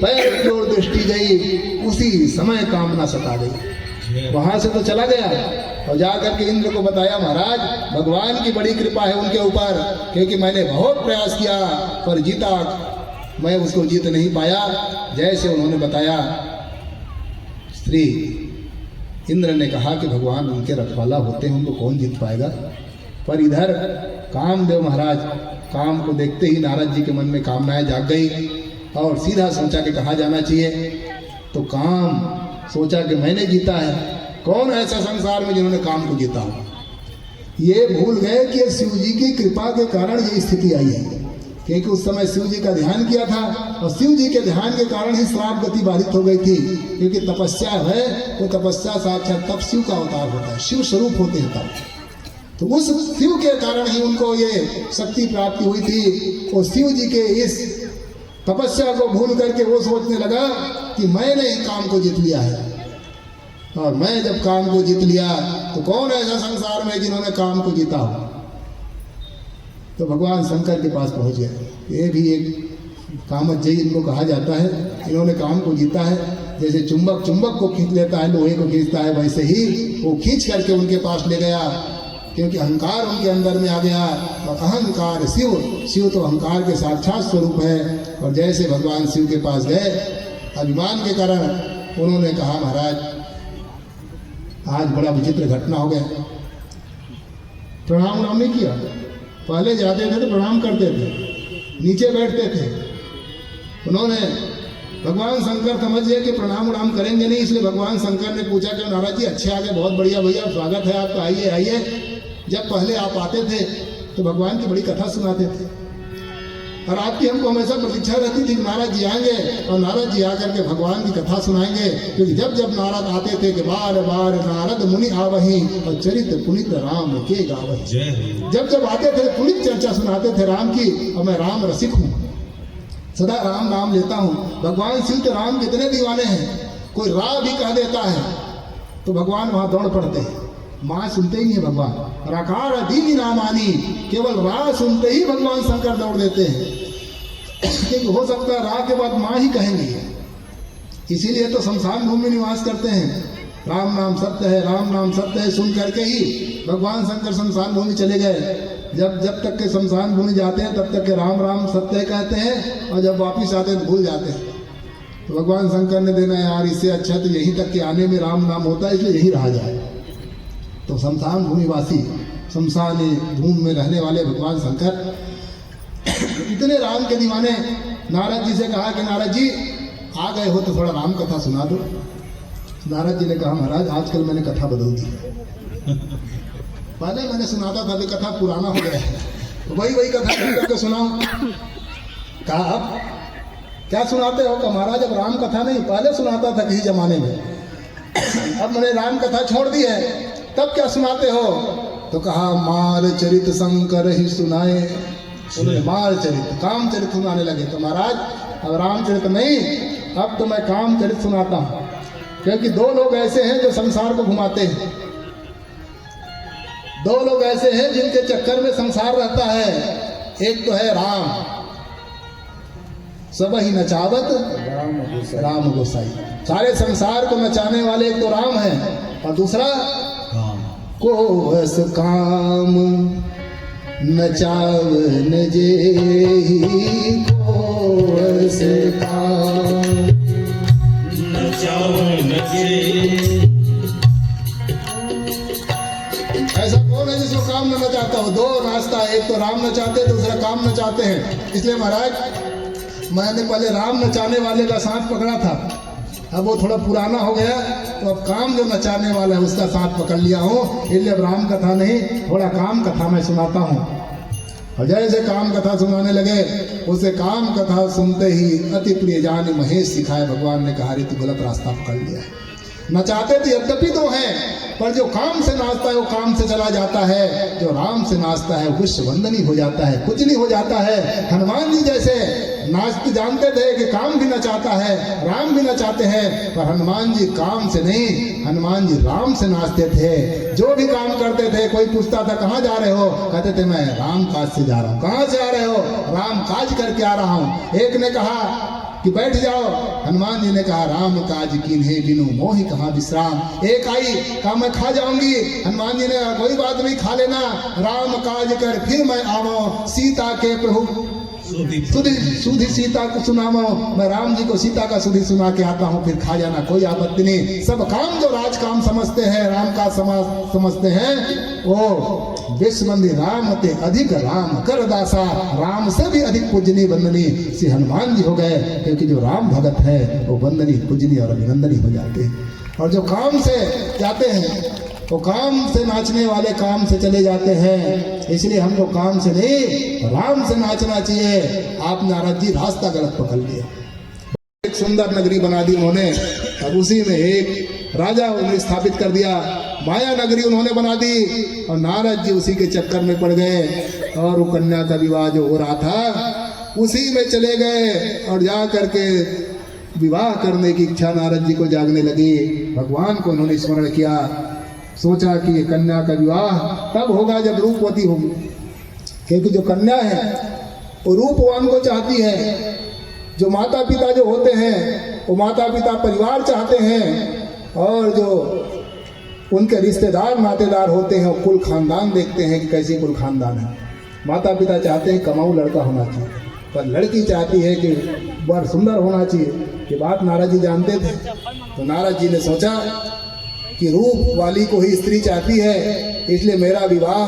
पैर की ओर दृष्टि गई, उसी समय कामना सता गई। वहां से तो चला गया और जाकर के इंद्र को बताया महाराज भगवान की बड़ी कृपा है उनके ऊपर, क्योंकि मैंने बहुत प्रयास किया पर जीता मैं उसको जीत नहीं पाया। जैसे उन्होंने बताया, श्री इंद्र ने कहा कि भगवान उनके रखवाला होते हैं, उनको कौन जीत पाएगा। पर इधर कामदेव महाराज काम को देखते ही नारद जी के मन में कामनाएं जाग गई, और सीधा सोचा कि कहाँ जाना चाहिए। तो काम सोचा कि मैंने जीता है, कौन ऐसा संसार में जिन्होंने काम को जीता हो। ये भूल गए कि शिव जी की कृपा के कारण ये स्थिति आई है, क्योंकि उस समय शिव जी का ध्यान किया था, और शिव जी के ध्यान के कारण ही श्राप गति बाधित हो गई थी। क्योंकि तपस्या है तो तपस्या साक्षात तब शिव का अवतार होता है, शिव स्वरूप होते हैं तब। तो उस शिव के कारण ही उनको ये शक्ति प्राप्ति हुई थी। और शिव जी के इस तपस्या को भूल करके वो सोचने लगा कि मैंने ही काम को जीत लिया है, और मैं जब काम को जीत लिया तो कौन ऐसा संसार में जिन्होंने काम को जीता हो। तो भगवान शंकर के पास पहुंच गए। ये भी एक कामतजयी इनको कहा जाता है, इन्होंने काम को जीता है। जैसे चुंबक को खींच लेता है, लोहे को खींचता है, वैसे ही वो खींच करके उनके पास ले गया, क्योंकि अहंकार उनके अंदर में आ गया। और अहंकार शिव तो अहंकार के साक्षात स्वरूप है। और जैसे भगवान शिव के पास गए, अभिमान के कारण उन्होंने कहा महाराज आज बड़ा विचित्र घटना हो गया। प्रणाम नाम नहीं किया, पहले जाते थे तो प्रणाम करते थे, नीचे बैठते थे। उन्होंने भगवान शंकर समझ गए कि प्रणाम उड़ाम करेंगे नहीं, इसलिए भगवान शंकर ने पूछा कि नारद जी अच्छे आ गए, बहुत बढ़िया भैया स्वागत है आपका, आइए आइए। जब पहले आप आते थे तो भगवान की बड़ी कथा सुनाते थे, और आपकी हमको हमेशा प्रतीक्षा रहती थी कि नारद जी आएंगे और नारद जी आकर के भगवान की कथा सुनाएंगे। क्योंकि जब जब नारद आते थे कि बार बार नारद मुनि आवही और चरित पुनित राम के गावही। जब जब आते थे पुनित चर्चा सुनाते थे राम की, और मैं राम रसिक हूँ, सदा राम नाम लेता हूँ। भगवान शिव के राम कितने दीवाने हैं, कोई रा भी कह देता है तो भगवान वहाँ दौड़ पड़ते हैं। माँ सुनते ही नहीं है भगवान, राकार दीनी नामानी, केवल रा सुनते ही भगवान शंकर दौड़ देते हैं। क्योंकि हो सकता है रा के बाद माँ ही कहेंगे, इसीलिए तो शमशान भूमि में निवास करते हैं। राम नाम सत्य है, राम नाम सत्य है सुन करके ही भगवान शंकर शमशान भूमि चले गए। जब तक के शमशान भूमि जाते हैं तब तक के राम राम सत्य कहते हैं, और जब वापिस आते हैं तो भूल जाते हैं। तो भगवान शंकर ने देना यार, इससे अच्छा तो यहीं तक के आने में राम नाम होता है, इसलिए यहीं रहा जाए। तो शमशान भूमिवासी, शमशान भूमि में रहने वाले भगवान शंकर इतने राम के दीवाने, नारद जी से कहा कि नारद जी आ गए हो तो थोड़ा राम कथा सुना दो। नारद जी ने कहा महाराज आजकल मैंने कथा बदल दी, पहले मैंने सुनाता था कि कथा पुराना हो गया है, तो वही कथा करके सुनाओ। कहा क्या सुनाते हो? का महाराज अब राम कथा नहीं, पहले सुनाता था किसी जमाने में, अब मैंने राम कथा छोड़ दी है, तब क्या सुनाते हो? तो कहा मार चरित शंकर ही सुनाए। उन्होंने मार चरित काम चरित सुनाने लगे। तो महाराज अब रामचरित नहीं, अब तो मैं काम चरित सुनाता हूँ। क्योंकि दो लोग ऐसे हैं जो संसार को घुमाते हैं। दो लोग ऐसे हैं जिनके चक्कर में संसार रहता है। एक तो है राम, सब ही नचावत राम गोसाई। सारे संसार को नचाने वाले एक तो राम है, और दूसरा को अस काम नचावन जेहि को अस काम नचावन जेहि। ऐसा कौन है जिसको काम न नचाता हो? दो रास्ता है, एक तो राम नचाते हैं, दूसरा काम नचाते हैं। इसलिए महाराज मैंने पहले राम नचाने वाले का साथ पकड़ा था, अब वो थोड़ा पुराना हो गया, तो अब काम जो नचाने वाला है उसका साथ पकड़ लिया हूँ। इसलिए अब राम कथा नहीं, थोड़ा काम कथा मैं सुनाता हूँ। और जैसे काम कथा सुनाने लगे, उसे काम कथा सुनते ही अति प्रिय जान महेश सिखाए। भगवान ने कहा, रे तू गलत रास्ता पकड़ लिया है। नचाते तो यद्यपि दो हैं, पर जो काम से नाचता है वो काम से चला जाता है, जो राम से नाचता है विश्व वंदनी हो जाता है, कुछ नहीं हो जाता है। हनुमान जी जैसे नाचते जानते थे कि काम भी नचाता है, राम भी नचाते हैं, पर हनुमान जी काम से नहीं, हनुमान जी राम से नाचते थे। जो भी काम करते थे, कोई पूछता था कहाँ जा रहे हो, कहते थे मैं राम काज से जा रहा हूँ। कहाँ से आ रहे हो? राम काज करके आ रहा हूँ। एक ने कहा कि बैठ जाओ, हनुमान जी ने कहा राम काज कीन्हे बिनु मोहि कहाँ विश्राम। एक आई, कहा मैं खा जाऊंगी, हनुमान जी ने कहा कोई बात नहीं, खा लेना, राम काज कर फिर मैं आवो, सीता के प्रभु सुधी सीता को सुनावो, मैं राम जी को सीता का सुधी सुना के आता हूँ, फिर खा जाना, कोई आपत्ति नहीं। सब काम जो राज काम समझते हैं, राम का समझते हैं, वो विश्व मंदिर राम ते अधिक राम कर दासा, राम से भी अधिक पूजनी वंदनी श्री हनुमान जी हो गए, क्योंकि जो राम भगत है वो वंदनी पूजनी और अभिनंदनी हो जाते हैं। और जो काम से जाते हैं वो काम से नाचने वाले काम से चले जाते हैं। इसलिए हमको काम से नहीं राम से नाचना चाहिए। आप नारद जी रास्ता गलत पकड़ लिया। एक सुंदर नगरी बना दी उन्होंने, अब उसी में एक राजा उन्हें स्थापित कर दिया। माया नगरी उन्होंने बना दी और नारद जी उसी के चक्कर में पड़ गए, और वो कन्या का विवाह जो हो रहा था उसी में चले गए, और जा करके विवाह करने की इच्छा नारद जी को जागने लगी। भगवान को उन्होंने स्मरण किया, सोचा कि ये कन्या का विवाह तब होगा जब रूपवती होगी, क्योंकि जो कन्या है वो रूपवान को चाहती है। जो माता पिता जो होते हैं वो माता पिता परिवार चाहते हैं, और जो उनके रिश्तेदार नातेदार होते हैं वो कुल खानदान देखते हैं कि कैसी कुल खानदान है। माता पिता चाहते हैं कमाऊ लड़का होना चाहिए, पर लड़की चाहती है कि वर सुंदर होना चाहिए। ये बात नारद जी जानते थे, तो नारद जी ने सोचा कि रूप वाली को ही स्त्री चाहती है, इसलिए मेरा विवाह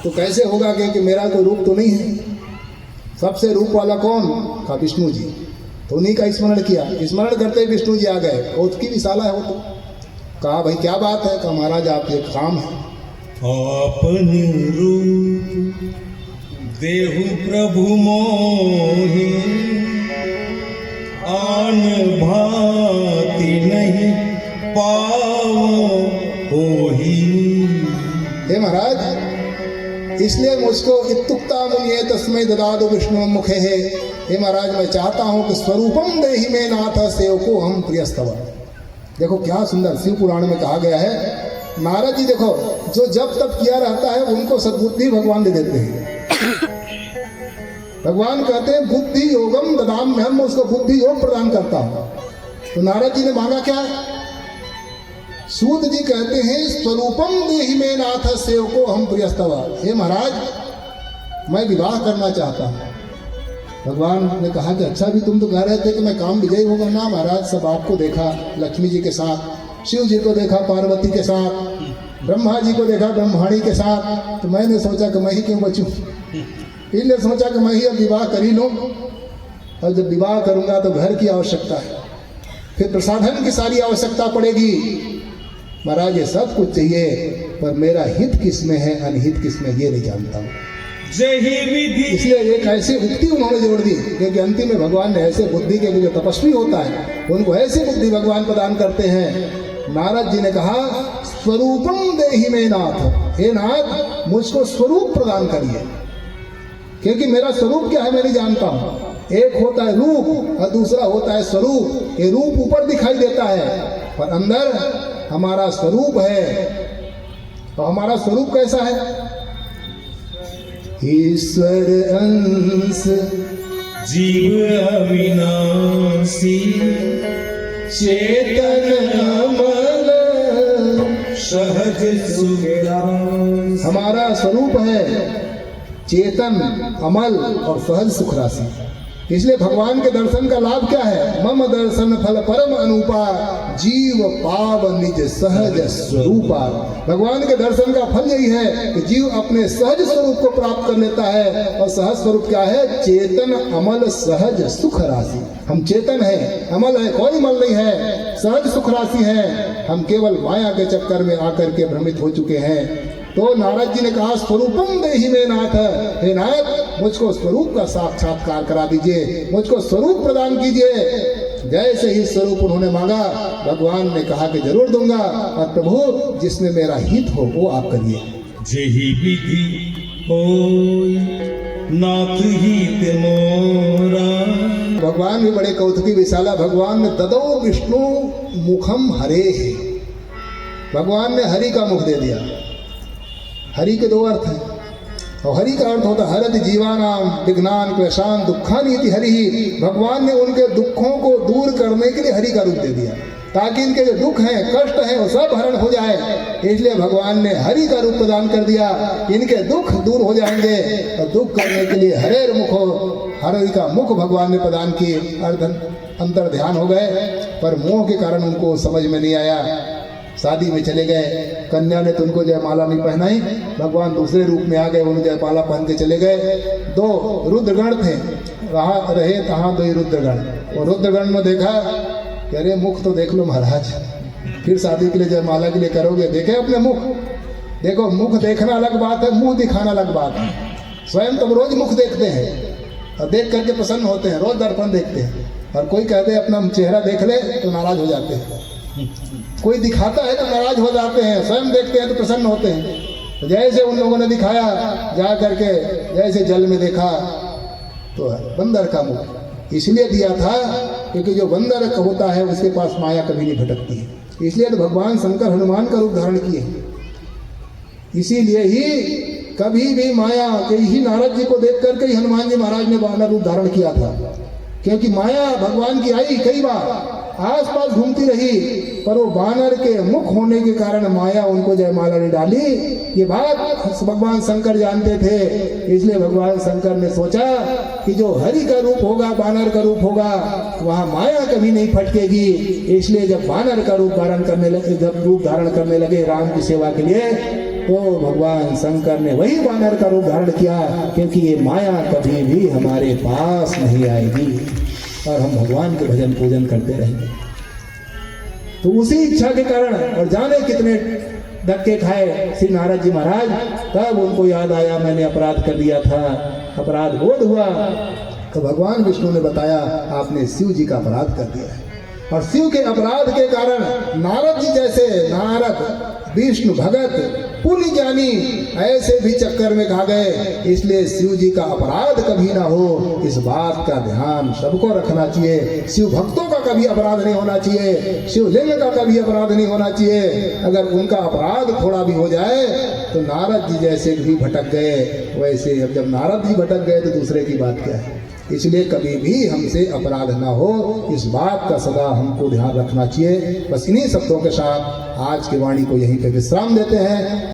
तो कैसे होगा, क्योंकि मेरा कोई रूप तो नहीं है। सबसे रूप वाला कौन? कहा विष्णु जी। तो उन्हीं का स्मरण किया, स्मरण करते ही विष्णु जी आ गए। ओत की विशाला है वो तो। कहा भाई क्या बात है? कहा महाराज आप एक काम है। आपन रूप देहु प्रभु मोहि, आन भांति नहीं पाओ होही। हे महाराज, इसलिए मुझको इत्युक्ता मुनिये तस्मै ददातु विष्णु मुखे है। हे महाराज मैं चाहता हूँ कि स्वरूपम देहि में नाथ सेवको हम प्रियस्तव। देखो क्या सुंदर शिव पुराण में कहा गया है। नारद जी देखो, जो जब तब किया रहता है उनको सद्बुद्धि भगवान दे देते हैं। भगवान कहते हैं बुद्धि योगम ददाम, मैं उसको बुद्धि योग प्रदान करता हूँ। तो नारद जी ने मांगा क्या? सूत जी कहते हैं स्वरूपम देहि में नाथ सेवको हम प्रियस्तवा। हे महाराज मैं विवाह करना चाहता हूँ। भगवान ने कहा कि अच्छा भी तुम तो कह रहे थे कि मैं काम विजयी होगा ना। महाराज सब आपको देखा लक्ष्मी जी के साथ, शिव जी को देखा पार्वती के साथ, ब्रह्मा जी को देखा ब्रह्माणी के साथ, तो मैंने सोचा कि मैं ही क्यों बचूं। इसलिए सोचा कि मैं ही अब विवाह कर ही लूँ, और जब विवाह करूँगा तो घर की आवश्यकता है, फिर प्रसाधन की सारी आवश्यकता पड़ेगी। महाराज ये सब कुछ चाहिए, पर मेरा हित किस में है अनहित किस में ये नहीं जानता हूँ। इसलिए एक ऐसी उक्ति उन्होंने जोड़ दी, क्योंकि अंतिम में भगवान ने ऐसे बुद्धि के जो तपस्वी होता है उनको ऐसी बुद्धि भगवान प्रदान करते हैं। नारद जी ने कहा स्वरूपम देहि में नाथ, हे नाथ मुझको स्वरूप प्रदान करिए, क्योंकि मेरा स्वरूप क्या है मैं नहीं जानता हूँ। एक होता है रूप और दूसरा होता है स्वरूप। ये रूप ऊपर दिखाई देता है, पर अंदर हमारा स्वरूप है और हमारा स्वरूप कैसा है? ईश्वर अंश जीव अविनाशी, चेतन अमल सहज सुखरासी। हमारा स्वरूप है चेतन, अमल और सहज सुख राशि। इसलिए भगवान के दर्शन का लाभ क्या है? मम दर्शन फल परम अनुपा, जीव पाव निज सहज स्वरूपा। भगवान के दर्शन का फल यही है कि जीव अपने सहज स्वरूप को प्राप्त कर लेता है। और सहज स्वरूप क्या है? चेतन अमल सहज सुख राशि। हम चेतन है, अमल है, कोई मल नहीं है, सहज सुख राशि है। हम केवल माया के चक्कर में आकर के भ्रमित हो चुके हैं। तो नारद जी ने कहा स्वरूपम देहि में नाथ, हे नाथ मुझको स्वरूप का साक्षात्कार करा दीजिए, मुझको स्वरूप प्रदान कीजिए। जैसे ही स्वरूप उन्होंने मांगा, भगवान ने कहा कि जरूर दूंगा, और प्रभु जिसमें मेरा हित हो वो आप करिए। जेहि विधि होय नाथ हित मोरा। भगवान भी बड़े कौतुकी विशाला। भगवान ने ददो विष्णु मुखम हरे है, भगवान ने हरि का मुख दे दिया। हरि के दो अर्थ हैं, और हरि का अर्थ होता है हरति जीवानाम विघ्नान क्लेशान दुखान इति हरि ही। भगवान ने उनके दुखों को दूर करने के लिए हरि का रूप दे दिया, ताकि इनके जो दुख हैं, कष्ट हैं, वो सब हरण हो जाए। इसलिए भगवान ने हरि का रूप प्रदान कर दिया, इनके दुख दूर हो जाएंगे। और दुख करने के लिए हरेर मुखो, हरि का मुख भगवान ने प्रदान किए। अंतर ध्यान हो गए, पर मोह के कारण उनको समझ में नहीं आया। शादी में चले गए, कन्या ने तो उनको जयमाला नहीं पहनाई, भगवान दूसरे रूप में आ गए, उन्हें जयमाला पहन के चले गए। दो रुद्रगण थे, वहाँ रहे तहाँ दो ही रुद्रगण। और रुद्रगण में देखा कि अरे मुख तो देख लो महाराज, फिर शादी के लिए जयमाला के लिए करोगे, देखे अपने मुख। देखो मुख देखना अलग बात है, मुंह दिखाना अलग बात है। स्वयं तो रोज मुख देखते हैं और देख करके प्रसन्न होते हैं, रोज दर्पण देखते हैं। और कोई कह दे अपना चेहरा देख ले तो नाराज हो जाते हैं, कोई दिखाता है तो नाराज हो जाते हैं, स्वयं देखते हैं तो प्रसन्न होते हैं। तो जैसे उन लोगों ने दिखाया, जा करके जैसे जल में देखा तो बंदर का मुख इसलिए दिया था क्योंकि जो बंदर होता है उसके पास माया कभी नहीं भटकती है। इसलिए तो भगवान शंकर हनुमान का रूप धारण किए। इसीलिए ही कभी भी माया के ही नारद जी को देख करके ही हनुमान जी महाराज ने वानर रूप धारण किया था, क्योंकि माया भगवान की आई कई बार, आसपास घूमती रही, पर वो वानर के मुख होने के कारण माया उनको जयमाला नहीं डाली। ये बात भगवान शंकर जानते थे। इसलिए भगवान शंकर ने सोचा कि जो हरि का रूप होगा, वानर का रूप होगा, वहाँ माया कभी नहीं फटकेगी। इसलिए जब वानर का रूप धारण करने लगे, जब रूप धारण करने लगे राम की सेवा के लिए, तो भगवान शंकर ने वही वानर का रूप धारण किया, क्योंकि ये माया कभी भी हमारे पास नहीं आएगी और हम भगवान के भजन पूजन करते रहेंगे। तो उसी इच्छा के कारण, और जाने कितने धक्के खाए श्री नारद जी महाराज, तब उनको याद आया मैंने अपराध कर दिया था, अपराध बोध हुआ। तो भगवान विष्णु ने बताया आपने शिव जी का अपराध कर दिया है। और शिव के अपराध के कारण नारद जी जैसे नारद विष्णु भगत पुण्य ज्ञानी ऐसे भी चक्कर में खा गए। इसलिए शिव जी का अपराध कभी ना हो, इस बात का ध्यान सबको रखना चाहिए। शिव भक्तों का कभी अपराध नहीं होना चाहिए, शिवलिंग का कभी अपराध नहीं होना चाहिए। अगर उनका अपराध थोड़ा भी हो जाए तो नारद जी जैसे भी भटक गए, वैसे अब जब नारद जी भटक गए तो दूसरे की बात क्या है। इसलिए कभी भी हमसे अपराध ना हो, इस बात का सदा हमको ध्यान रखना चाहिए। बस इन्हीं शब्दों के साथ आज की वाणी को यहीं पे विश्राम देते हैं।